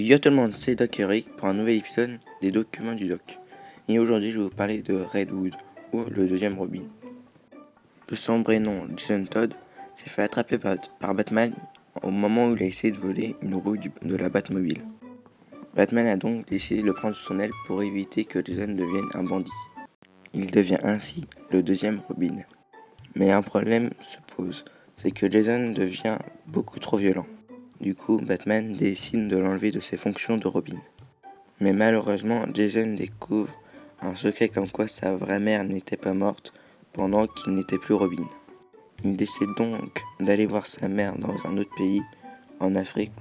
Yo tout le monde, c'est Doc Eric pour un nouvel épisode des documents du Doc. Et aujourd'hui, je vais vous parler de Redwood, ou le deuxième Robin. De son vrai nom, Jason Todd, s'est fait attraper par Batman au moment où il a essayé de voler une roue de la Batmobile. Batman a donc décidé de le prendre sous son aile pour éviter que Jason devienne un bandit. Il devient ainsi le deuxième Robin. Mais un problème se pose, c'est que Jason devient beaucoup trop violent. Du coup, Batman décide de l'enlever de ses fonctions de Robin. Mais malheureusement, Jason découvre un secret comme quoi sa vraie mère n'était pas morte pendant qu'il n'était plus Robin. Il décide donc d'aller voir sa mère dans un autre pays, en Afrique.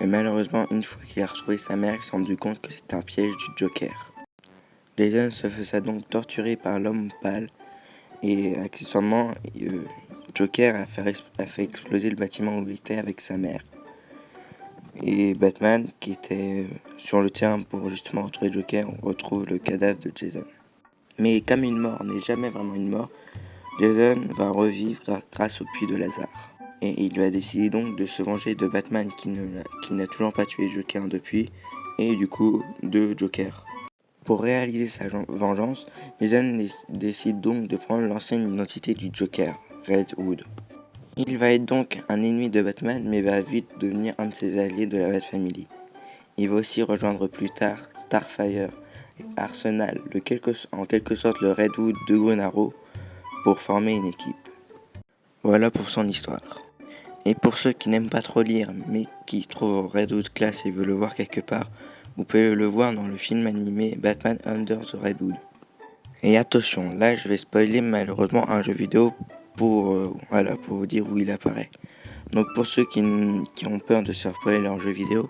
Mais malheureusement, une fois qu'il a retrouvé sa mère, il s'est rendu compte que c'était un piège du Joker. Jason se faisait donc torturer par l'homme pâle et accessoirement, Joker a fait exploser le bâtiment où il était avec sa mère. Et Batman, qui était sur le terrain pour justement retrouver Joker, retrouve le cadavre de Jason. Mais comme une mort n'est jamais vraiment une mort, Jason va revivre grâce au puits de Lazare. Et il va décider donc de se venger de Batman qui n'a toujours pas tué Joker depuis, et du coup de Joker. Pour réaliser sa vengeance, Jason décide donc de prendre l'ancienne identité du Joker, Redwood. Il va être donc un ennemi de Batman, mais va vite devenir un de ses alliés de la Bat Family. Il va aussi rejoindre plus tard Starfire et Arsenal, en quelque sorte le Redwood de Green Arrow, pour former une équipe. Voilà pour son histoire. Et pour ceux qui n'aiment pas trop lire, mais qui trouvent Redwood classe et veulent le voir quelque part, vous pouvez le voir dans le film animé Batman Under the Redwood. Et attention, là je vais spoiler malheureusement un jeu vidéo pour vous dire où il apparaît. Donc pour ceux qui ont peur de se faire spoiler leur jeu vidéo,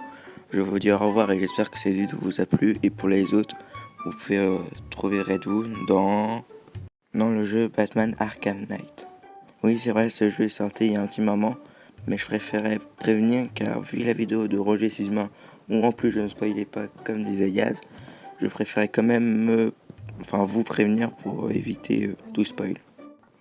je vous dis au revoir et j'espère que cette vidéo vous a plu. Et pour les autres, vous pouvez trouver Redwood dans le jeu Batman Arkham Knight. Oui, c'est vrai, ce jeu est sorti il y a un petit moment, mais je préférais prévenir car vu la vidéo de Roger Sisma, où en plus je ne spoilais pas comme des Ayaz, je préférais quand même vous prévenir pour éviter tout spoil.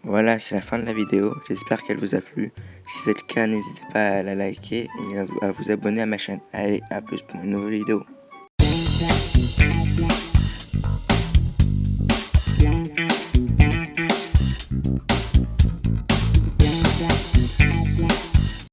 Voilà, c'est la fin de la vidéo, j'espère qu'elle vous a plu. Si c'est le cas, n'hésitez pas à la liker et à vous abonner à ma chaîne. Allez, à plus pour une nouvelle vidéo.